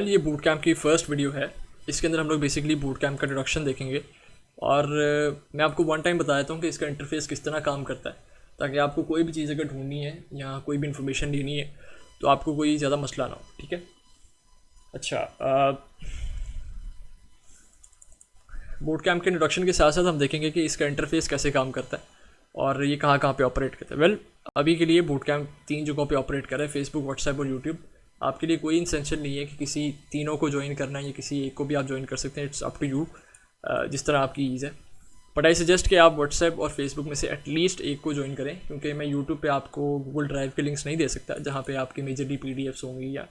ये boot camp की first video है। इसके अंदर हम लोग बेसिकली बूट कैम्प का इंट्रोडक्शन देखेंगे और मैं आपको वन टाइम बता देता हूँ कि इसका इंटरफेस किस तरह काम करता है, ताकि आपको कोई भी चीज़ अगर ढूंढनी है या कोई भी इन्फॉर्मेशन लेनी है तो आपको कोई ज़्यादा मसला ना हो। ठीक है। अच्छा, बूट कैम्प के इंट्रोडक्शन के साथ साथ हम देखेंगे कि इसका इंटरफेस कैसे काम करता है और ये कहाँ कहाँ पे ऑपरेट करता है। अभी के लिए बूट कैम्प 3 जगहों पे ऑपरेट कर रहा है, फेसबुक, व्हाट्सएप और यूट्यूब। आपके लिए कोई इंसेंशन नहीं है कि किसी तीनों को ज्वाइन करना है या किसी एक को भी आप ज्वाइन कर सकते हैं। इट्स अप टू यू, जिस तरह आपकी ईज़ है। बट आई सजेस्ट कि आप व्हाट्सएप और फेसबुक में से एटलीस्ट एक को ज्वाइन करें, क्योंकि मैं यूट्यूब पे आपको गूगल ड्राइव के लिंक्स नहीं दे सकता जहाँ पे आपकी मेजरली पीडीएफ्स होंगी या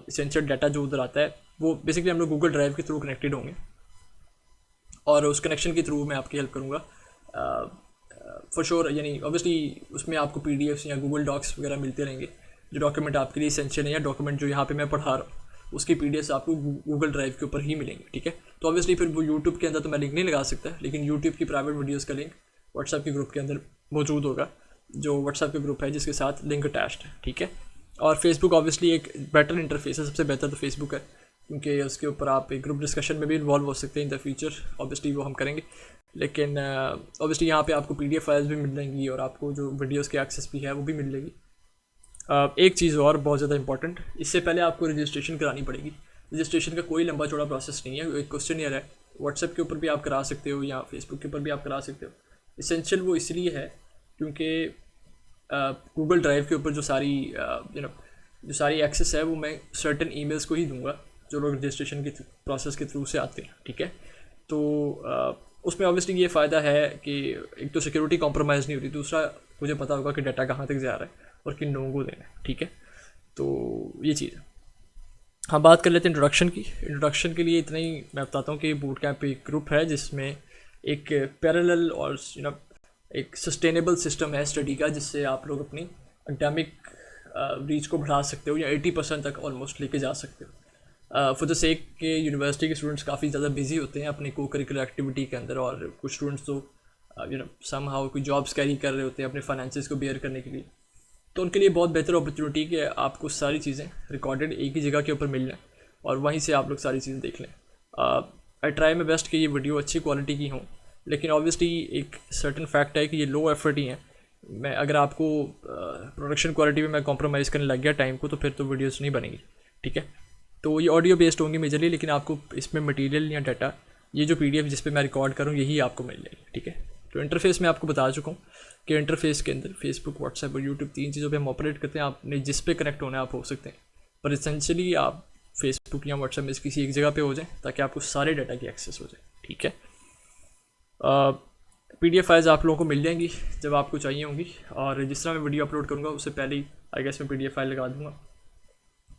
इसेंशियल डाटा जो उधर आता है वो बेसिकली हम लोग गूगल ड्राइव के थ्रू कनेक्टेड होंगे और उस कनेक्शन के थ्रू मैं आपकी हेल्प करूँगा फॉर श्योर। यानी ऑब्वियसली उसमें आपको पीडीएफ्स या गूगल डॉक्स वगैरह मिलते रहेंगे, जो डॉक्यूमेंट आपके लिए इसेंशियल है या डॉक्यूमेंट जो यहाँ पे मैं पढ़ा रहा हूँ उसकी पीडीएफ्स आपको गूगल ड्राइव के ऊपर ही मिलेंगे। ठीक है। तो ऑब्वियसली फिर वो यूट्यूब के अंदर तो मैं लिंक नहीं लगा सकता, लेकिन यूट्यूब की प्राइवेट वीडियोज़ का लिंक व्हाट्सएप के ग्रुप के अंदर मौजूद होगा, जो व्हाट्सएप के ग्रुप है जिसके साथ लिंक अटैच्ड है। ठीक है। और फेसबुक ऑब्वियसली एक बेटर इंटरफेस है, सबसे बेहतर तो फेसबुक है, क्योंकि उसके ऊपर आप एक ग्रुप डिस्कशन में भी इन्वॉल्व हो सकते हैं इन द फ्यूचर। ऑब्वियसली वो हम करेंगे, लेकिन ऑब्वियसली यहाँ पे आपको पीडीएफ फाइल्स भी मिल जाएंगी और आपको जो वीडियोस के एक्सेस भी है वो भी मिल जाएगी। एक चीज़ और बहुत ज़्यादा इंपॉर्टेंट, इससे पहले आपको रजिस्ट्रेशन करानी पड़ेगी। रजिस्ट्रेशन का कोई लंबा चौड़ा प्रोसेस नहीं है, एक क्वेश्चन है। व्हाट्सएप के ऊपर भी आप करा सकते हो या फेसबुक के ऊपर भी आप करा सकते हो। इसेंशियल वो इसलिए है क्योंकि गूगल ड्राइव के ऊपर जो सारी एक्सेस है वो मैं सर्टेन ईमेल्स को ही दूंगा जो लोग रजिस्ट्रेशन के प्रोसेस के थ्रू से आते हैं। ठीक है। तो उसमें ऑब्वियसली ये फ़ायदा है कि एक तो सिक्योरिटी कॉम्प्रोमाइज़ नहीं होती, दूसरा मुझे पता होगा कि डाटा कहाँ तक जा रहा है और किन लोगों को देना है। ठीक है। तो ये चीज़ है। हाँ, बात कर लेते हैं इंट्रोडक्शन की। इंट्रोडक्शन के लिए इतना ही मैं बताता हूँ कि बूट कैम्प एक ग्रुप है जिसमें एक पैरेलल और एक सस्टेनेबल सिस्टम है स्टडी का, जिससे आप लोग अपनी एकेडमिक रीच को बढ़ा सकते हो या 80% तक ऑलमोस्ट लेके जा सकते हो। फॉर द सेक के यूनिवर्सिटी के स्टूडेंट्स काफ़ी ज़्यादा बिजी होते हैं अपनी को करिकुलर एक्टिविटी के अंदर, और कुछ स्टूडेंट्स तो सम हाउ कोई जॉब्स कैरी कर रहे होते हैं अपने फाइनेंसिस को बेयर करने के लिए। तो उनके लिए बहुत बेहतर अपॉर्चुनिटी कि आपको सारी चीज़ें रिकॉर्डेड एक ही जगह के ऊपर मिल जाएँ और वहीं से आप लोग सारी चीज़ें देख लें। आई ट्राई माई बेस्ट कि ये वीडियो अच्छी क्वालिटी की हों, लेकिन ऑब्वियसली एक सर्टन फैक्ट है कि ये लो एफर्ट ही है। मैं अगर आपको प्रोडक्शन क्वालिटी में मैं कॉम्प्रोमाइज़ करने लग गया टाइम को, तो फिर तो वीडियोस नहीं बनेगी। ठीक है। तो ये ऑडियो बेस्ड होंगी मेजरली, लेकिन आपको इसमें मटेरियल या डाटा, ये जो पीडीएफ जिस पे मैं रिकॉर्ड करूँ यही आपको मिल जाएगी। ठीक है। तो इंटरफेस मैं आपको बता चुका हूँ कि इंटरफेस के अंदर फेसबुक, व्हाट्सएप और यूट्यूब 3 चीज़ों पे हम ऑपरेट करते हैं। आपने जिस पे कनेक्ट होना है आप हो सकते हैं, पर एसेंशियली आप फेसबुक या व्हाट्सएप में किसी एक जगह पे हो जाए ताकि आपको सारे डाटा की एक्सेस हो जाए। ठीक है। पीडीएफ फाइल्स आप लोगों को मिल जाएंगी जब आपको चाहिए होंगी, और जिस तरह मैं वीडियो अपलोड करूँगा उससे पहले ही आई गेस मैं पीडीएफ फाइल लगा दूँगा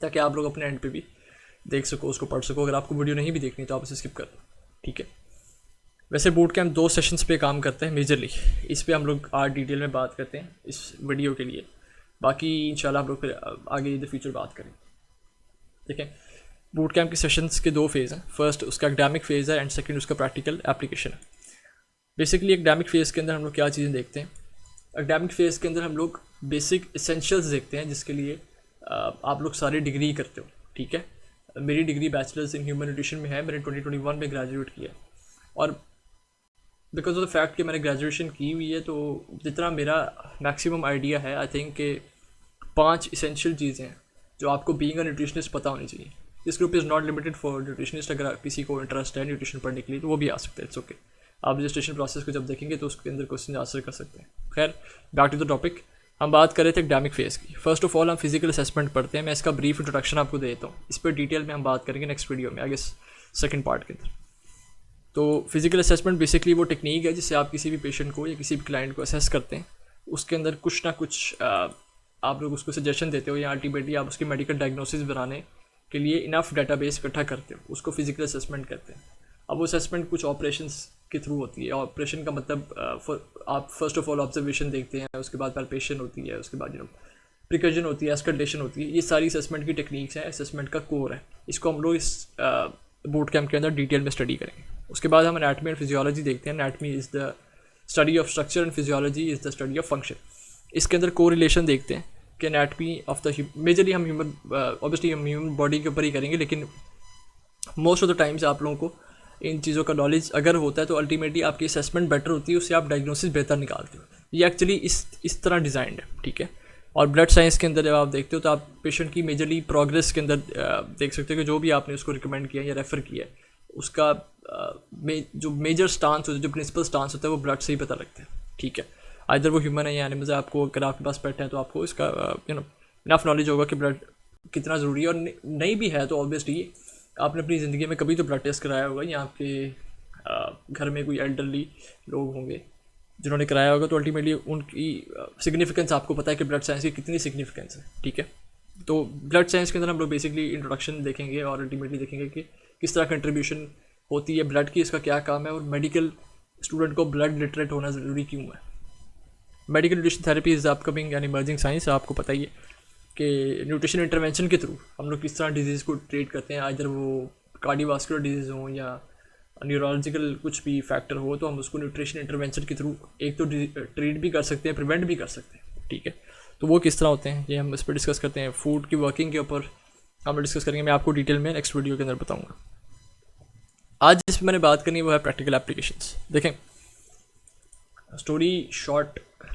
ताकि आप लोग अपने एंड पे भी देख सको, उसको पढ़ सको। अगर आपको वीडियो नहीं भी देखनी तो आप उसे स्किप कर दो। ठीक है। वैसे बूट कैम्प 2 सेशंस पे काम करते हैं मेजरली, इस पे हम लोग आज डिटेल में बात करते हैं इस वीडियो के लिए। बाकी इंशाल्लाह हम लोग फिर आगे इन द फ्यूचर बात करें। ठीक है। बूट कैम्प के सेशंस के 2 फेज़ हैं। फर्स्ट उसका एकेडमिक फेज़ है एंड सेकंड उसका प्रैक्टिकल एप्लीकेशन है। बेसिकली एकेडमिक फेज़ के अंदर हम लोग क्या चीज़ें देखते हैं। एकेडमिक फेज़ के अंदर हम लोग बेसिक एसेंशियल्स देखते हैं जिसके लिए आप लोग सारी डिग्री करते हो। ठीक है। मेरी degree bachelors in human nutrition में है, मैंने 2021 में ग्रेजुएट किया, और बिकॉज ऑफ द फैक्ट कि मैंने ग्रेजुएशन की हुई है तो जितना मेरा मैक्सिमम आइडिया है, आई थिंक कि 5 इसेंशियल चीज़ें हैं जो आपको बीइंग अ न्यूट्रिशनिस्ट पता होनी चाहिए। This group is not limited for nutritionist. अगर किसी को इंटरेस्ट है न्यूट्रिशन पढ़ने के लिए तो वो भी आ सकते हैं, इट्स ओके। आप रजिस्ट्रेशन प्रोसेस को जब देखेंगे तो उसके अंदर क्वेश्चन आंसर कर सकते हैं। खैर, बैक टू द टॉपिक। हम बात कर रहे थे एकेडमिक फेज़ की। फर्स्ट ऑफ ऑल हम फिजिकल असेसमेंट पढ़ते हैं। मैं इसका ब्रीफ इंट्रोडक्शन आपको दे देता हूँ, इस पर डिटेल में हम बात करेंगे नेक्स्ट वीडियो में, आई गेस सेकंड पार्ट के अंदर। तो फिजिकल असेसमेंट बेसिकली वो टेक्निक है जिससे आप किसी भी पेशेंट को या किसी भी क्लाइंट को असेस करते हैं। उसके अंदर कुछ ना कुछ आप लोग उसको सजेशन देते हो या अल्टीमेटली आप उसकी मेडिकल डायग्नोसिस बनाने के लिए इनफ डाटाबेस इकट्ठा करते हो, उसको फिजिकल असेसमेंट कहते हैं। अब वो असेसमेंट कुछ ऑपरेशंस के थ्रू होती है। ऑपरेशन का मतलब आप फर्स्ट ऑफ ऑल ऑब्जर्वेशन देखते हैं, उसके बाद पैल्पेशन होती है, उसके बाद प्रिकॉशन होती है, एस्कल्टेशन होती है। ये सारी असेसमेंट की टेक्निक्स हैं, असेसमेंट का कोर है। इसको हम लोग इस बूट कैम्प के अंदर डिटेल में स्टडी करेंगे। उसके बाद हम एनाटमी एंड फिजियोलॉजी देखते हैं। Anatomy is the study of structure and physiology is the study of function. इसके अंदर को रिलेशन देखते हैं के एनाटमी ऑफ द मेजरली हम ह्यूमन ऑब्वियसली हम ह्यूमन बॉडी के ऊपर ही करेंगे, लेकिन मोस्ट ऑफ द टाइम्स आप लोगों को इन चीज़ों का नॉलेज अगर होता है तो अल्टीमेटली आपकी असेसमेंट बेटर होती है, उससे आप डायग्नोसिस बेहतर निकालते हो। ये एक्चुअली इस तरह डिज़ाइंड है, ठीक है। और ब्लड साइंस के अंदर जब आप देखते हो तो आप पेशेंट की मेजरली प्रोग्रेस के अंदर देख सकते हो कि जो भी आपने उसको रिकमेंड किया या रेफ़र किया है उसका जो मेजर स्टांस होता है, जो प्रिंसिपल स्टांस होता है, वो ब्लड से ही पता लगता है, ठीक है। आइदर वो ह्यूमन है या एनिमल्स है, आपको अगर आपके पास पेट है तो आपको इसका इनफ नॉलेज होगा कि ब्लड कितना ज़रूरी है। और नहीं भी है तो ऑब्वियसली आपने अपनी ज़िंदगी में कभी तो ब्लड टेस्ट कराया होगा, या आपके घर में कोई एल्डरली लोग होंगे जिन्होंने कराया होगा, तो अल्टीमेटली उनकी सिग्निफिकेंस आपको पता है कि ब्लड साइंस की कितनी सिग्निफिकेंस है, ठीक है। तो ब्लड साइंस के अंदर हम लोग बेसिकली इंट्रोडक्शन देखेंगे और अल्टीमेटली देखेंगे कि किस तरह कंट्रीब्यूशन होती है ब्लड की, इसका क्या काम है, और मेडिकल स्टूडेंट को ब्लड लिटरेट होना ज़रूरी क्यों है। Medical nutrition therapy is upcoming and emerging science. आपको पता ही है कि न्यूट्रिशन इंटरवेंशन के थ्रू हम लोग किस तरह डिजीज़ को ट्रीट करते हैं, आइदर वो कार्डियोवास्कुलर डिजीज़ हो या न्यूरोलॉजिकल कुछ भी फैक्टर हो, तो हम उसको न्यूट्रिशन इंटरवेंशन के थ्रू एक तो ट्रीट भी कर सकते हैं, प्रिवेंट भी कर सकते हैं, ठीक है। तो वो किस तरह होते हैं ये हम इस पर डिस्कस करते हैं। फूड की वर्किंग के ऊपर हम लोग डिस्कस करेंगे, मैं आपको डिटेल में नेक्स्ट वीडियो के अंदर बताऊँगा। आज जिस पर मैंने बात करनी है वो है प्रैक्टिकल एप्लीकेशंस। देखें,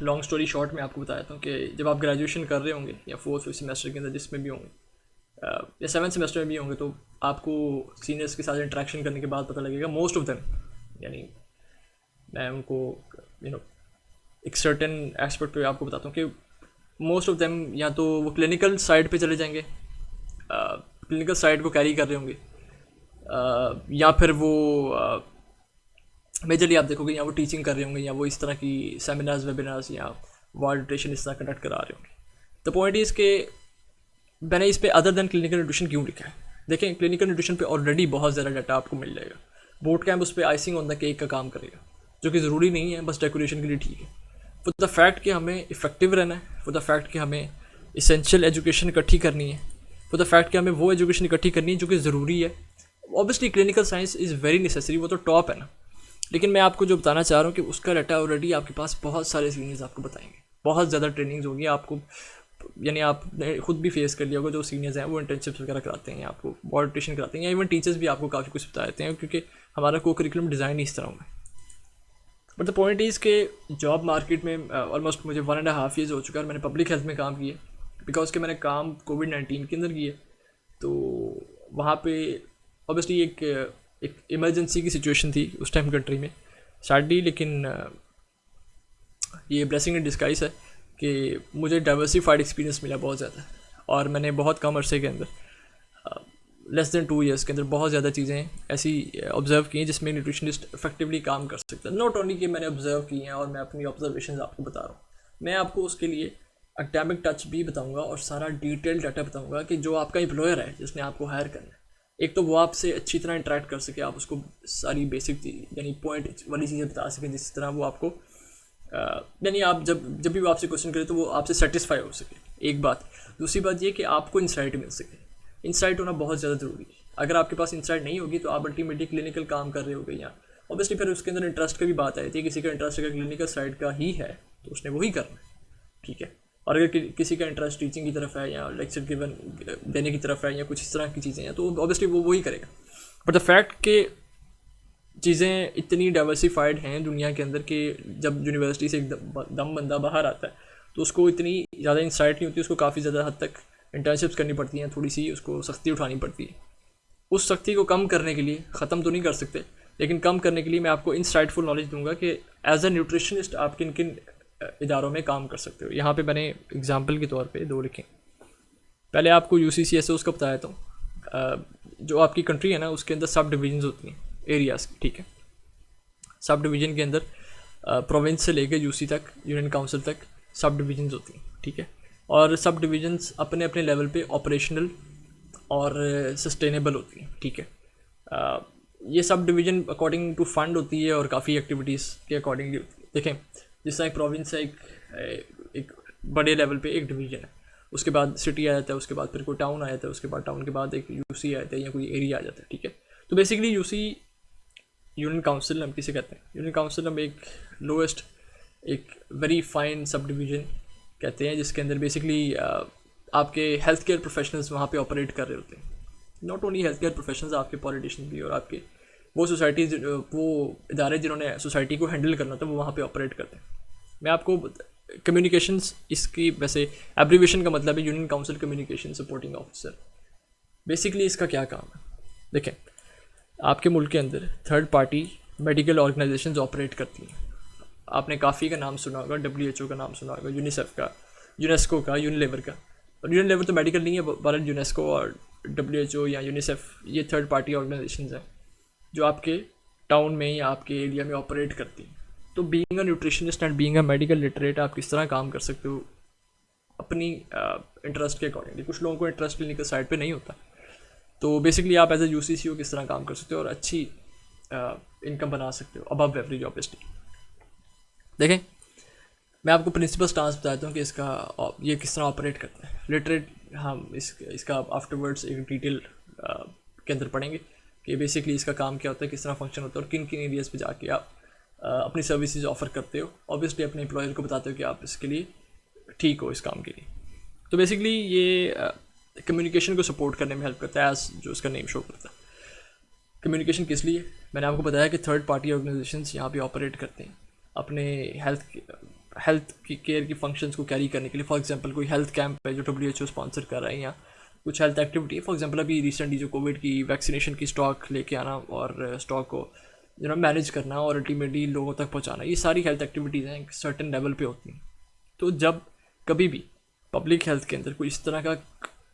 लॉन्ग स्टोरी शॉर्ट में आपको बताया था कि जब आप ग्रेजुएशन कर रहे होंगे या 4th सेमेस्टर के अंदर जिसमें भी होंगे या 7th सेमेस्टर में भी होंगे, तो आपको सीनियर्स के साथ इंटरेक्शन करने के बाद पता लगेगा मोस्ट ऑफ देम, यानी मैं उनको एक सर्टेन एस्पेक्ट पे आपको बताता हूँ कि मोस्ट ऑफ देम या तो वो क्लिनिकल साइड पे चले जाएंगे, क्लिनिकल साइड को कैरी कर रहे होंगे, या फिर वो मेजरली आप देखोगे या वो टीचिंग कर रहे होंगे या वो इस तरह की सेमिनार्स वेबिनार्स या वार्ड न्यूट्रिशन इस तरह कंडक्ट करा रहे होंगे। द पॉइंट इज़ के मैंने इस पर अदर देन क्लिनिकल न्यूट्रिशन क्यों लिखा है। देखें, क्लिनिकल न्यूट्रिशन पे ऑलरेडी बहुत ज़्यादा डाटा आपको मिल जाएगा, बूट कैंप उस पर आइसिंग ऑन द केक का काम करेगा, जो कि ज़रूरी नहीं है, बस डेकोरेशन के लिए ठीक है। फॉर द फैक्ट कि हमें इफेक्टिव रहना है, फॉर द फैक्ट कि हमें इसेंशियल एजुकेशन इकट्ठी करनी है, फॉर द फैक्ट कि हमें वो एजुकेशन इकट्ठी करनी है जो कि ज़रूरी है। Obviously clinical science is very necessary, वो तो टॉप है ना, लेकिन मैं आपको जो बताना चाह रहा हूँ कि उसका डाटा ऑलरेडी आपके पास बहुत सारे सीनियर्स आपको बताएंगे, बहुत ज़्यादा ट्रेनिंग्स होगी आपको, यानी आपने खुद भी फेस कर लिया होगा, जो सीनियर्स हैं वो इंटर्नशिप्स वगैरह कराते हैं, आपको वार्ड न्यूट्रिशन कराते हैं, या इवन टीचर्स भी आपको काफ़ी कुछ बता देते हैं, क्योंकि हमारा को करिकुलम डिज़ाइन इस तरह है। बट द पॉइंट इज़ के जॉब मार्केट में ऑलमोस्ट मुझे 1.5 ईयर्स हो चुका है, मैंने पब्लिक हेल्थ में काम किया, बिकॉज के मैंने काम कोविड-19 के अंदर किया, तो वहाँ पे ऑब्वियसली एक इमरजेंसी की सिचुएशन थी उस टाइम कंट्री में सैडली, लेकिन ये ब्लेसिंग इन डिस्गाइज है कि मुझे डाइवर्सिफाइड एक्सपीरियंस मिला बहुत ज़्यादा, और मैंने बहुत कम अरसे के अंदर लेस दैन 2 ईयर्स के अंदर बहुत ज़्यादा चीज़ें ऐसी ऑब्जर्व की हैं जिसमें न्यूट्रिशनिस्ट इफेक्टिवली काम कर सकता है। नॉट ओनली कि मैंने ऑब्जर्व की हैं और मैं अपनी ऑब्जर्वेशन आपको बता रहा हूँ, मैं आपको उसके लिए एकेडमिक टच भी बताऊँगा और सारा डिटेल डाटा बताऊँगा कि जो आपका एम्प्लॉयर है जिसने आपको हायर करना है, एक तो वो आपसे अच्छी तरह इंटरेक्ट कर सके, आप उसको सारी बेसिक यानी पॉइंट वाली चीज़ें बता सकें, जिस तरह वो आपको यानी आप जब भी वो आपसे क्वेश्चन करें तो वो आपसे सेटिस्फाई हो सके, एक बात। दूसरी बात ये कि आपको इंसाइट मिल सके, इंसाइट होना बहुत ज़्यादा ज़रूरी है। अगर आपके पास इंसाइट नहीं होगी तो आप अल्टीमेटली क्लिनिकल काम कर रहे होगे, या ऑब्वियसली फिर उसके अंदर इंटरेस्ट का भी बात आई थी, किसी का इंटरेस्ट अगर क्लिनिकल साइड का ही है तो उसने वही करना है, ठीक है। और अगर किसी का इंटरेस्ट टीचिंग की तरफ है या लेक्चर गिवन देने की तरफ है या कुछ इस तरह की चीज़ें हैं, तो ऑब्वियसली वो वही करेगा। बट द फैक्ट के चीज़ें इतनी डाइवर्सिफाइड हैं दुनिया के अंदर कि जब यूनिवर्सिटी से एक दम बंदा बाहर आता है तो उसको इतनी ज़्यादा इंसाइट नहीं होती, उसको काफ़ी ज़्यादा हद तक इंटर्नशिप्स करनी पड़ती हैं, थोड़ी सी उसको सख्ती उठानी पड़ती है। उस सख्ती को कम करने के लिए, ख़त्म तो नहीं कर सकते, लेकिन कम करने के लिए मैं आपको इंसाइटफुल नॉलेज दूंगा कि एज अ न्यूट्रिशनिस्ट आप किन किन इदारों में काम कर सकते हो। यहाँ पे मैंने एग्जांपल के तौर पे 2 लिखे। पहले आपको UCCSO उसका बताया था, जो आपकी कंट्री है ना उसके अंदर सब डिविजन्स होती हैं एरियाज़ की, ठीक है। सब डिवीज़न के अंदर प्रोविंस से लेकर UC तक, यूनियन काउंसिल तक सब डिविजन्स होती हैं, ठीक है। और सब डिविजन्स अपने अपने लेवल पे ऑपरेशनल और सस्टेनेबल होती हैं, ठीक है। ये sub division according to fund होती है और काफ़ी एक्टिविटीज़ के अकॉर्डिंगली होती है। देखें, जिस तरह एक प्रोविंस है, एक बड़े लेवल पे एक डिवीज़न है, उसके बाद सिटी आ जाता है, उसके बाद फिर कोई टाउन आ जाता है, उसके बाद टाउन के बाद एक UC आ जाता है या कोई एरिया आ जाता है, ठीक है। तो बेसिकली UC यूनियन काउंसिल हम किसे कहते हैं, यूनियन काउंसिल हम एक लोएस्ट, एक वेरी फाइन सब डिवीज़न कहते हैं, जिसके अंदर बेसिकली आपके हेल्थ केयर प्रोफेशनल्स वहाँ पे ऑपरेट कर रहे होते हैं। Not only health care professionals, आपके पॉलिटिशियन भी, और आपके वो सोसाइटी, वो इदारे जिन्होंने सोसाइटी को हैंडल करना था, वो वहाँ पे ऑपरेट करते हैं। मैं आपको कम्युनिकेशंस, इसकी वैसे एब्रीवेशन का मतलब है union council communication supporting officer. Basically इसका क्या काम है, देखें, आपके मुल्क के अंदर third party medical organisations operate करती हैं। आपने काफ़ी का नाम सुना होगा, WHO का नाम सुना होगा, यूनिसेफ का, यूनेस्को का, यूनिलेवर का। और यूनिलेवर तो मेडिकल नहीं है, बल्कि यूनेस्को और WHO या यूनिसेफ ये थर्ड पार्टी ऑर्गेनाइजेशंस हैं जो आपके टाउन में या आपके एरिया में ऑपरेट करती हैं। तो being a nutritionist and being a medical literate आप किस तरह काम कर सकते हो अपनी इंटरेस्ट के अकॉर्डिंगली। कुछ लोगों को इंटरेस्ट क्लिनिकल साइड पे नहीं होता, तो बेसिकली आप एज ए UCCO किस तरह काम कर सकते हो और अच्छी इनकम बना सकते हो अबव एवरेज ऑब्वियसली। देखें, मैं आपको प्रिंसिपल स्टांस बताता हूँ कि इसका ये किस तरह ऑपरेट करता है। लिटरेट हम इसका आफ्टरवर्ड्स एक डिटेल के अंदर पढ़ेंगे कि बेसिकली इसका काम क्या होता है, किस तरह फंक्शन होता है और किन किन एरियाज़ पे जाके आप अपनी सर्विसेज ऑफर करते हो। ऑब्वियसली अपने एम्प्लॉयर को बताते हो कि आप इसके लिए ठीक हो इस काम के लिए। तो बेसिकली ये कम्युनिकेशन को सपोर्ट करने में हेल्प करता है, एज जो इसका नेम शो करता है। कम्युनिकेशन किस लिए, मैंने आपको बताया कि थर्ड पार्टी ऑर्गेनाइजेशंस यहाँ पे ऑपरेट करते हैं अपने हेल्थ की केयर की फंक्शंस को कैरी करने के लिए। फॉर एग्जांपल कोई हेल्थ कैंप है जो WHO स्पॉन्सर कर रहा है, या कुछ हेल्थ एक्टिविटी है। फॉर एग्जांपल अभी रिसेंटली जो कोविड की वैक्सीनेशन की स्टॉक लेके आना और स्टॉक को मैनेज करना और अल्टीमेटली लोगों तक पहुंचाना, ये सारी हेल्थ एक्टिविटीज़ हैं, एक सर्टेन लेवल पे होती हैं। तो जब कभी भी पब्लिक हेल्थ के अंदर कोई इस तरह का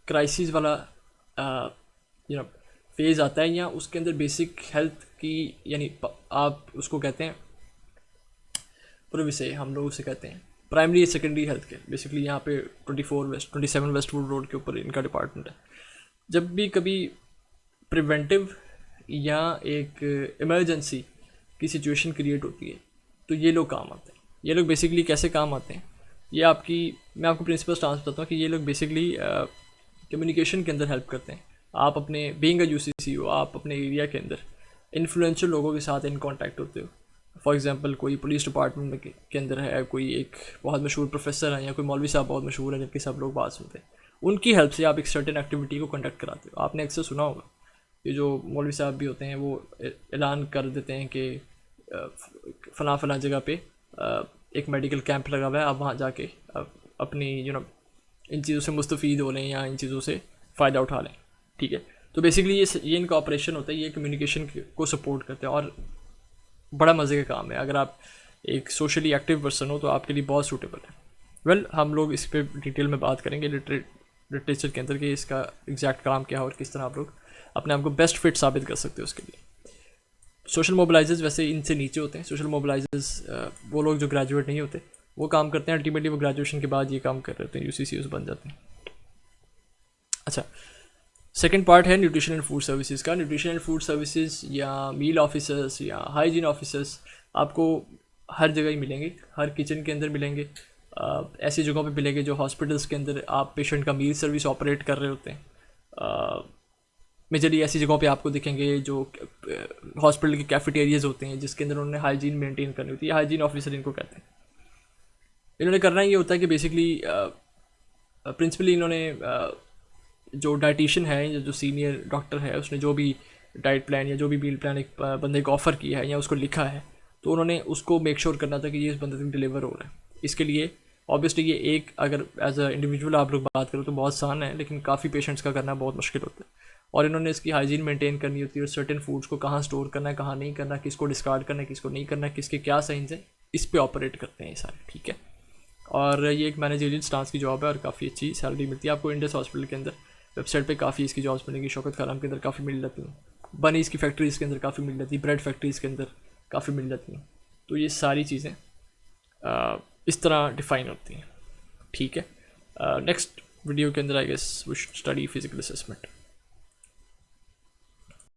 क्राइसिस वाला फेज़ आता है, या उसके अंदर बेसिक हेल्थ की, यानी आप उसको कहते हैं पूर्व से, हम लोग उसे कहते हैं primary secondary health care. Basically यहाँ पे 27 वेस्टवुड रोड के ऊपर इनका डिपार्टमेंट है। जब भी कभी प्रिवेंटिव या एक इमरजेंसी की सिचुएशन क्रिएट होती है, तो ये लोग काम आते हैं। ये लोग बेसिकली कैसे काम आते हैं, ये मैं आपको प्रिंसिपल स्टांस बताता हूँ कि ये लोग बेसिकली कम्युनिकेशन के अंदर हेल्प करते हैं। आप अपने बीइंग अ UCCO, आप अपने एरिया के अंदर इन्फ्लुएंशियल लोगों के साथ इन कॉन्टैक्ट होते हो। फॉर एग्जांपल कोई पुलिस डिपार्टमेंट के अंदर है, कोई एक बहुत मशहूर प्रोफेसर है, या कोई मौलवी साहब बहुत मशहूर है जिनके सब लोग बात सुनते हैं, उनकी हेल्प से आप एक सर्टेन एक्टिविटी को कंडक्ट कराते हो। आपने अक्सर सुना होगा, ये जो मौलवी साहब भी होते हैं वो ऐलान कर देते हैं कि फ़लाँ जगह पे एक मेडिकल कैंप लगा हुआ है, आप वहाँ जाके अपनी इन चीज़ों से मुस्तफ़ीद हो लें या इन चीज़ों से फ़ायदा उठा लें। ठीक है, तो बेसिकली ये इनका ऑपरेशन होता है, ये कम्युनिकेशन को सपोर्ट करते हैं और बड़ा मज़े का काम है। अगर आप एक सोशली एक्टिव पर्सन हो तो आपके लिए बहुत सूटेबल है। वेल, हम लोग इस पर डिटेल में बात करेंगे लिटरेचर के अंदर कि इसका एग्जैक्ट काम क्या है और किस तरह आप लोग अपने आप को बेस्ट फिट साबित कर सकते हो उसके लिए। सोशल मोबिलाइजर्स वैसे इनसे नीचे होते हैं। सोशल मोबिलाइजर्स वो लोग जो ग्रेजुएट नहीं होते, वो काम करते हैं, अल्टीमेटली वो ग्रेजुएशन के बाद ये काम कर रहे होते हैं, UCCOs बन जाते हैं। अच्छा, सेकेंड पार्ट है न्यूट्रिशन एंड फूड सर्विसेज का। न्यूट्रिशन एंड फूड सर्विसेज या मील ऑफिसर्स या हाइजीन ऑफिसर्स आपको हर जगह ही मिलेंगे, हर किचन के अंदर मिलेंगे, ऐसी जगहों पे मिलेंगे जो हॉस्पिटल्स के अंदर आप पेशेंट का मील सर्विस ऑपरेट कर रहे होते हैं। मेजरली ऐसी जगहों पे आपको दिखेंगे जो हॉस्पिटल के कैफेटेरियाज होते हैं जिसके अंदर उन्होंने हाइजीन मेंटेन करनी होती है। हाइजीन ऑफिसर इनको कहते हैं। इन्होंने करना ये होता है कि बेसिकली प्रिंसिपली इन्होंने जो डाइटिशियन है या जो सीनियर डॉक्टर है, उसने जो भी डाइट प्लान या जो भी मील प्लान एक बंदे को ऑफ़र किया है या उसको लिखा है, तो उन्होंने उसको मेक श्योर करना था कि ये इस बंदे तक डिलीवर हो रहा है। इसके लिए ऑब्वियसली ये एक, अगर एज अ इंडिविजुअल आप लोग बात करो तो बहुत आसान है, लेकिन काफ़ी पेशेंट्स का करना बहुत मुश्किल होता है। और इन्होंने इसकी हाइजीन मेंटेन करनी होती है और सर्टेन फूड्स को कहाँ स्टोर करना है, कहाँ नहीं करना, किसको डिस्कार्ड करना है, किसको नहीं करना है, किसके क्या साइंस हैं, इस पे ऑपरेट करते हैं ये सारे। ठीक है, और ये एक मैनेजरियल स्टांस की जॉब है और काफ़ी अच्छी सैलरी मिलती है आपको। इंडस हॉस्पिटल के अंदर वेबसाइट पे काफ़ी इसकी जॉब्स मिलेंगी। शौकत खाराम के अंदर काफ़ी मिल जाती हैं, बनीज़ की फैक्ट्रीज़ के अंदर काफ़ी मिल जाती है, ब्रेड फैक्ट्रीज़ के अंदर काफ़ी मिल जाती हैं। तो ये सारी चीज़ें इस तरह डिफ़ाइन होती हैं। ठीक है, नेक्स्ट वीडियो के अंदर I guess we should study physical assessment.